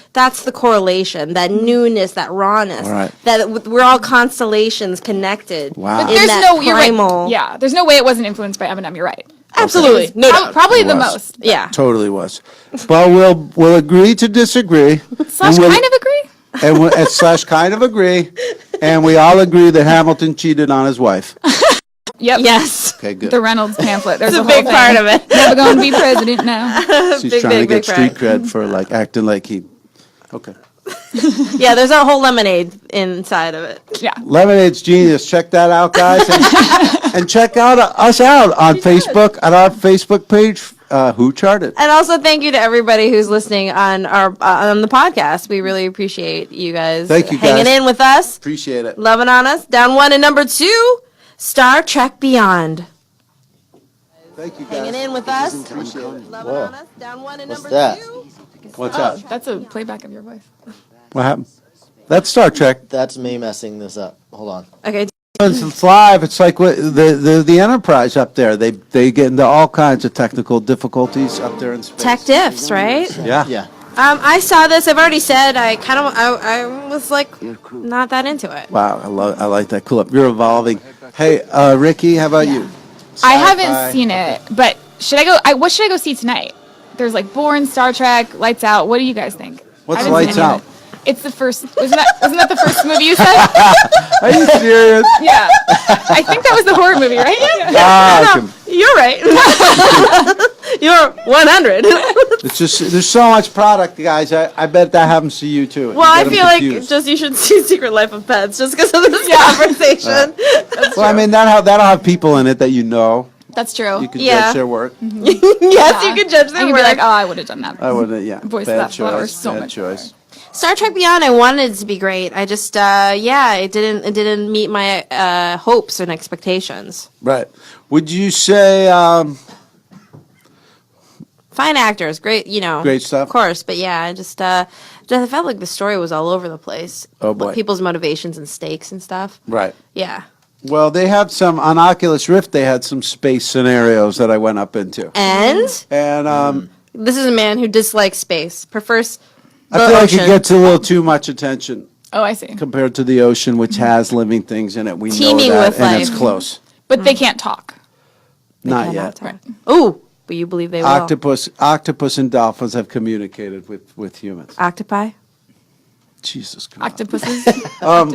correlation, that newness, that rawness, Right. that we're all constellations connected. Wow. in But There's that no you're right. primal. Yeah, there's no way it wasn't influenced by Eminem. You're right. Absolutely, no doubt. Probably It the was. most. Yeah. Totally was. But we'll agree to disagree. Slash And we'll- kind of agree. and slash kind of agree, and we all agree that Hamilton cheated on his wife. Yep. Yes. Okay, good. The Reynolds pamphlet. There's It's a whole big thing. part of it. Never gonna be president now. She's big, trying to big, get big street cred for like acting like he. Okay. Yeah, there's a whole lemonade inside of it. Yeah. Lemonade's genius. Check that out, guys, and check out us out on Facebook at our Facebook page. Who Charted? And also thank you to everybody who's listening on our on the podcast. We really appreciate you guys Thank you, hanging guys. in with us, Appreciate it. loving on us. Down one and number 2, Star Trek Beyond. Thank you, guys. Hanging in with us, Appreciate it. loving on us. Down one and What's number that? 2. What's up? That's a playback of your voice. What happened? That's Star Trek. That's me messing this up. Hold on. Okay. It's live. It's like the Enterprise up there. They get into all kinds of technical difficulties up there in space. Tech diffs, right? Yeah. Yeah. I saw this. I've already said I was like not that into it. Wow, I like that. Cool up. You're evolving. Hey, Ricky, how about you? I Sci-fi. haven't seen it, but should I go? What should I go see tonight? There's like Bourne, Star Trek, Lights Out. What do you guys think? What's I haven't seen Lights any of Out? it. It's the first. Wasn't that the first movie you said? Are you serious? Yeah. I think that was the horror movie, right? You're right. You're 100. It's just there's so much product, guys. I bet that happens to you too. Well, I You get 'em feel like confused. just you should see Secret Life of Pets just because of this conversation. Well, I mean that'll have people in it that you know. That's true. You can Yeah. judge their work. Yes, you can judge And their you'd work. be like, oh, I would have done that. I wouldn't. Yeah. Voice bad that flower choice. so Bad much choice. Star Trek Beyond, I wanted it to be great. I just, it didn't meet my hopes and expectations. Right. Would you say? Fine actors, great, Great stuff. of course. But yeah, I just felt like the story was all over the place. Oh, boy. Like, people's motivations and stakes and stuff. Right. Yeah, Well, they have some on Oculus Rift. They had some space scenarios that I went up into, and and this is a man who dislikes space, prefers the I feel like ocean. it gets a little too much attention Oh, I see. compared to the ocean, which has living things in it. We Teeming know that, with and it's life. close. But they can't talk. Not Cannot yet. talk. Ooh, but you believe they will. Octopus and dolphins have communicated with humans. Octopi. Jesus Christ. Octopuses. I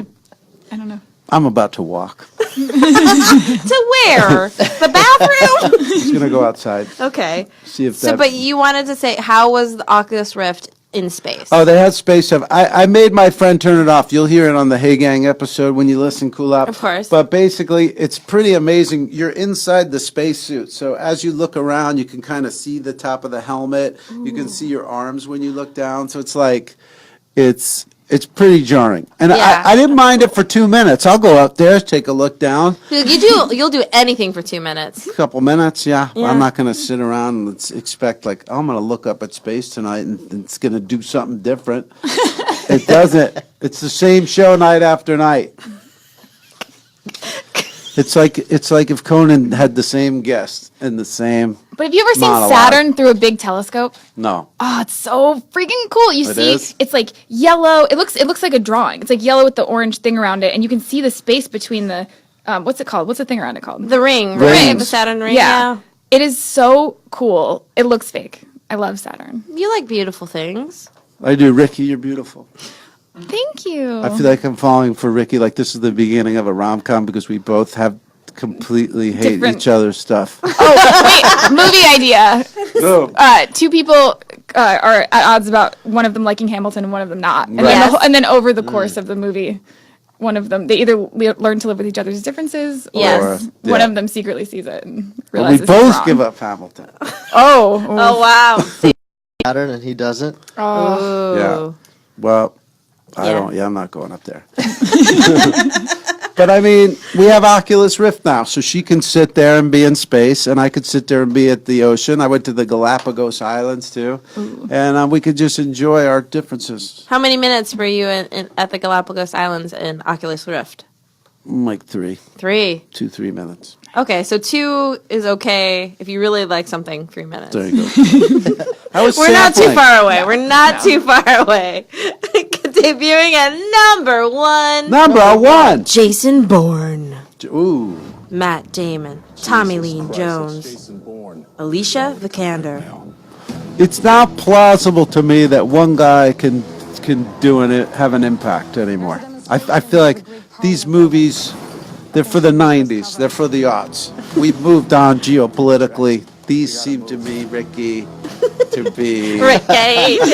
don't know. I'm about to walk. To where? The bathroom? Just gonna go outside. Okay. See if So, that. but you wanted to say, how was the Oculus Rift in space? Oh, they had space stuff. I made my friend turn it off. You'll hear it on the Hey Gang episode when you listen, Cool Up. Of course. But basically, it's pretty amazing. You're inside the spacesuit. So as you look around, you can kind of see the top of the helmet. You can see your arms when you look down. So it's like, it's pretty jarring. And Yeah. I didn't mind it for 2 minutes. I'll go up there, take a look down. You'll do anything for 2 minutes. A couple minutes, yeah. Yeah. I'm not going to sit around and expect, like, oh, I'm going to look up at space tonight and it's going to do something different. It doesn't. It's the same show night after night. It's like if Conan had the same guest and the same. But have you ever seen Monologue. Saturn through a big telescope? No. Oh, it's so freaking cool. You It see, is? it's like yellow. It looks like a drawing. It's like yellow with the orange thing around it, and you can see the space between the what's it called? What's the thing around it called? The ring, Rings. right? The Saturn ring. Yeah. It is so cool. It looks fake. I love Saturn. You like beautiful things. I do. Ricky, you're beautiful. Thank you. I feel like I'm falling for Ricky like this is the beginning of a rom-com because we both have completely hate Different- each other's stuff. Oh, wait, movie idea. No. Two people are at odds about one of them liking Hamilton and one of them not. And, Right. then, Yes. and then over the course of the movie, one of them, they either learn to live with each other's differences or Yes. one yeah. of them secretly sees it and But realizes we it's both wrong. give up Hamilton. Oh. Oh wow. Pattern and he doesn't. Oh. Yeah. Well, I Yeah. don't. Yeah, I'm not going up there. But I mean, we have Oculus Rift now, so she can sit there and be in space, and I could sit there and be at the ocean. I went to the Galapagos Islands too, and we could just enjoy our differences. How many minutes were you at the Galapagos Islands in Oculus Rift? Like 3, 3. 3 minutes. Okay, so 2 is okay if you really like something. 3 minutes. There you go. I was We're not too sampling. far away. We're not too far away. Debuting at number 1. Number 1. Jason Bourne, Ooh. Matt Damon, Tommy Lee Jones, Alicia Vikander. It's not plausible to me that one guy can do it, have an impact anymore. I feel like these movies, they're for the 90s. They're for the aughts. We've moved on geopolitically. These seem to me, Ricky, to be... Ricky. Ricky.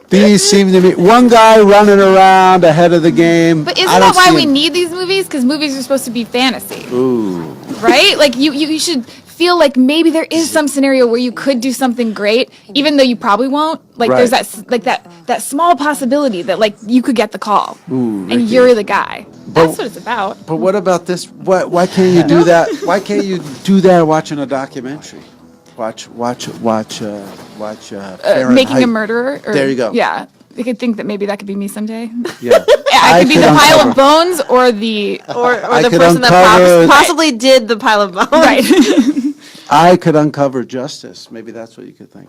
These seem to be... One guy running around ahead of the game. But isn't I don't that why see we him. need these movies? Because movies are supposed to be fantasy, Ooh. right? Like you should feel like maybe there is some scenario where you could do something great, even though you probably won't. Like there's Right. that small possibility that like you could get the call, Ooh, and Ricky. you're the guy. That's what it's about. But what about this? Why can't you do that? Why can't you do that watching a documentary? Watch Fahrenheit. Making a murderer. Or, There you go. Yeah, you could think that maybe that could be me someday. Yeah. I could be could the pile uncover- of bones or the Or I the could person that uncover- possibly did the pile of bones. right. I could uncover justice. Maybe that's what you could think.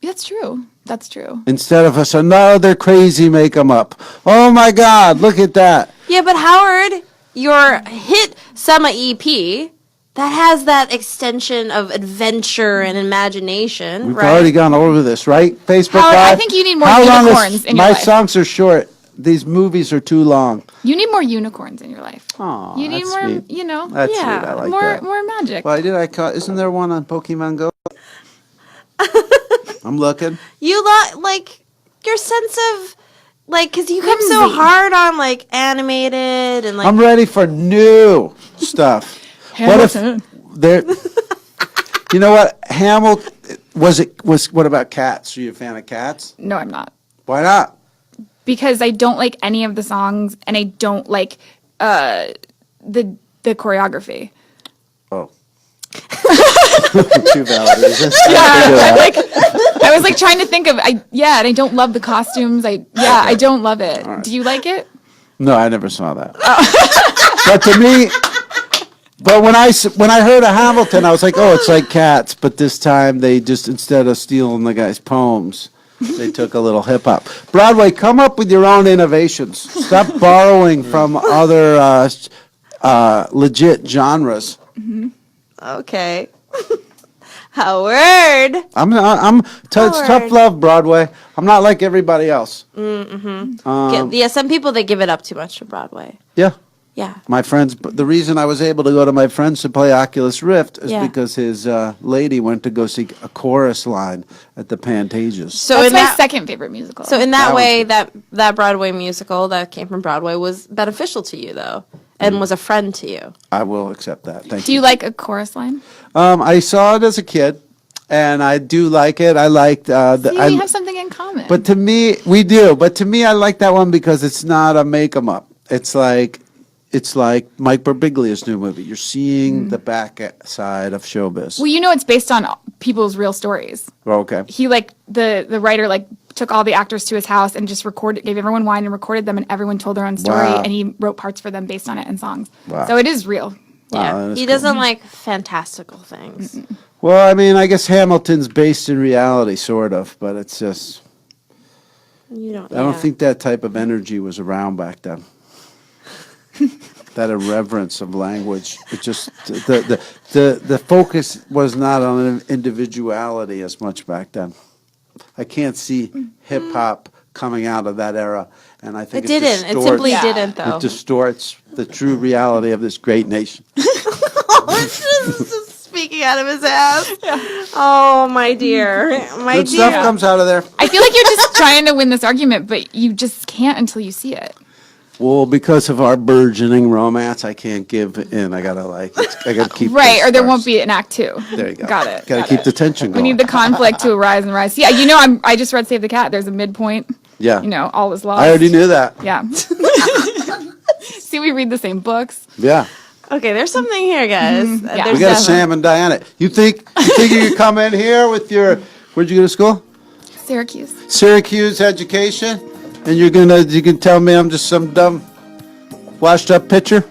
That's true. That's true. Instead of us, no, they're crazy, make them up. Oh my God, look at that. Yeah, but Howard, your hit Summer EP, that has that extension of adventure and imagination, We've right? already gone over this, right? Facebook Howard, I Live? think you need more How long is- unicorns in your My life. songs are short. These movies are too long. You need more unicorns in your life. Aw, You need that's more, sweet. you know, That's Yeah, sweet. I like more that. more magic. Why did I call? Isn't there one on Pokemon Go? I'm looking. You like your sense of like because you come so Whimsy. hard on like animated and like I'm ready for new stuff. What if Hamilton. there? You know what? Hamilton was. What about cats? Are you a fan of cats? No, I'm not. Why not? Because I don't like any of the songs and I don't like the choreography. Oh. Too valid. I was like trying to think of and I don't love the costumes. I don't love it. right. Do you like it? No, I never saw that. But to me, when I heard of Hamilton, I was like, oh, it's like Cats, but this time they just instead of stealing the guy's poems, they took a little hip hop. Broadway, come up with your own innovations. Stop borrowing from other legit genres. okay. Howard. It's tough Howard. love, Broadway. I'm not like everybody else. Yeah, some people they give it up too much to Broadway. Yeah. Yeah. My friends, but the reason I was able to go to my friends to play Oculus Rift is Yeah. because his lady went to go see a chorus line at the Pantages. So That's in my that second favorite musical. so in that That way was that Broadway musical that came from Broadway was beneficial to you though and was a friend to you. I will accept that. Thank do you like a chorus line? I saw it as a kid, and I do like it. I liked See, the. we have something in common. But to me, we do. But to me, I like that one because it's not a make 'em up. It's like Mike Birbiglia's new movie. You're seeing the back side of showbiz. well, you know, it's based on people's real stories. Okay. He the writer took all the actors to his house and just gave everyone wine and recorded them, and everyone told their own story, Wow. and he wrote parts for them based on it in songs. Wow. So it is real. Wow, Yeah. that is He cool. doesn't like fantastical things. Well, I mean, I guess Hamilton's based in reality, sort of, but it's just. You don't I don't yeah. think that type of energy was around back then. That irreverence of language. It just the focus was not on individuality as much back then. I can't see hip hop coming out of that era, and I think It didn't. It simply didn't though. It distorts the true reality of this great nation. Just speaking out of his ass. Oh, my dear. My Good dear. stuff comes out of there. I feel like you're just trying to win this argument, but you just can't until you see it. Well, because of our burgeoning romance, I can't give in. I gotta keep Right, this or there sparse. won't be an act two. There you go. Got it. Gotta got keep it. the tension We going. need the conflict to arise and rise. Yeah, you know, I just read Save the Cat. There's a midpoint. Yeah. You know, all is lost. I already knew that. Yeah. See, we read the same books. Yeah. Okay, there's something here, guys. Yeah. There's We got definitely- Sam and Diana. You think you could come in here with your, where'd you go to school? Syracuse. Syracuse education? And you can tell me I'm just some dumb, washed up pitcher?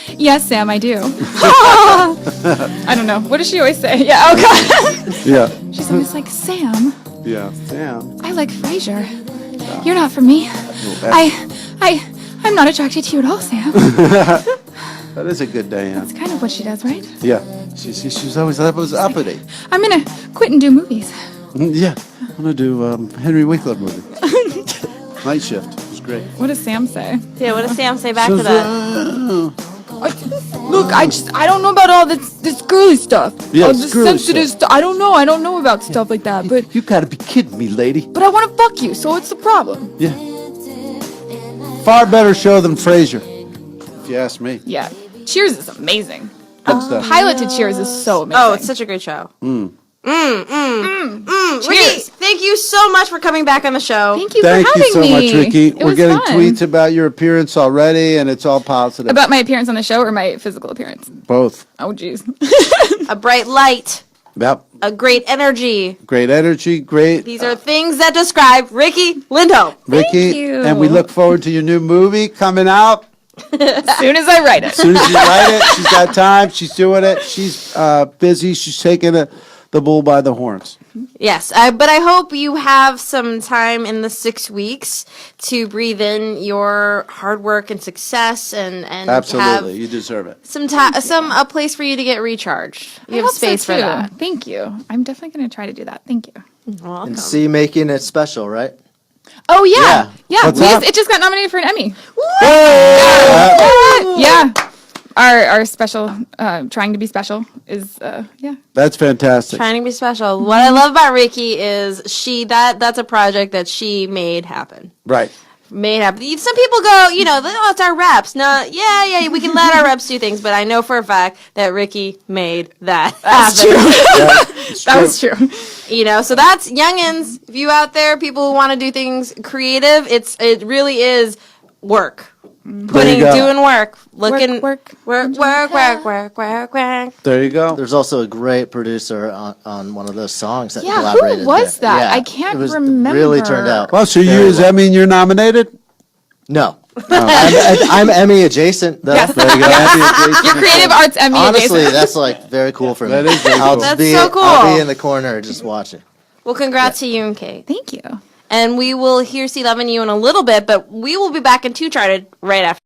Yes, Sam, I do. I don't know. What does she always say? Yeah, oh God. Yeah. She's always like, Sam, Yeah. Sam. I like Frasier. You're not for me. I'm not attracted to you at all, Sam. That is a good Diana. That's kind of what she does, right? Yeah. She's always uppity. I'm gonna quit and do movies. Yeah. I'm going to do Henry Winkler movie. Night Shift. It was great. What does Sam say? Yeah, what does Sam say back to that? Look, I don't know about all this girly stuff. Yeah, all it's this girly sensitive stuff. stuff. I don't know about stuff like that. But You got to be kidding me, lady. I want to fuck you, so what's the problem? Yeah. Far better show than Frasier, if you ask me. Yeah, Cheers is amazing. Good stuff. Pilot to Cheers is so amazing. Oh, it's such a great show. Riki, Cheers. thank you so much for coming back on the show. Thank you Thank for you having so me. much, Ricky. It We're was getting fun. tweets about your appearance already, and it's all positive. About my appearance on the show or my physical appearance? Both. Oh, jeez. A bright light, Yep. a great energy. Great energy, great. These are things that describe Riki Lindhome. Ricky, you. and we look forward to your new movie coming out. As soon as I write it. As soon as you write it, she's got time. She's doing it. She's busy. She's taking the bull by the horns. Yes, but I hope you have some time in the 6 weeks to breathe in your hard work and success and Absolutely, have you deserve it. a place for you to get recharged. You I have hope so, space for too. that. Thank you. I'm definitely going to try to do that. Thank you. Welcome. And C making it special, right? Oh, yeah. Yeah. What's up? It just got nominated for an Emmy. Uh, Yeah. Our special, Trying to Be Special is, yeah. That's fantastic. Trying to be special. What I love about Riki is that's a project that she made happen. Right. Made happen. Some people go, oh, it's our reps. No, yeah, we can let our reps do things, but I know for a fact that Riki made that happen. That was true. So that's youngins. If you out there, people who want to do things creative, it really is work. Doing work, looking Work. There you go. There's also a great producer on one of those songs that Yeah, who collaborated. was there. that? Yeah, I can't it was remember. Really turned out. Well, so very does that mean you're nominated? No. I'm Emmy adjacent, though. Yes. There you go. Your Creative Arts Emmy Honestly, adjacent. that's like very cool for me. That is very I'll cool. just That's be, so cool. I'll be in the corner just watching. Well, congrats to you and Kate. Thank you. And we will hear C Love and You in a little bit, but we will be back in Two Charted right after.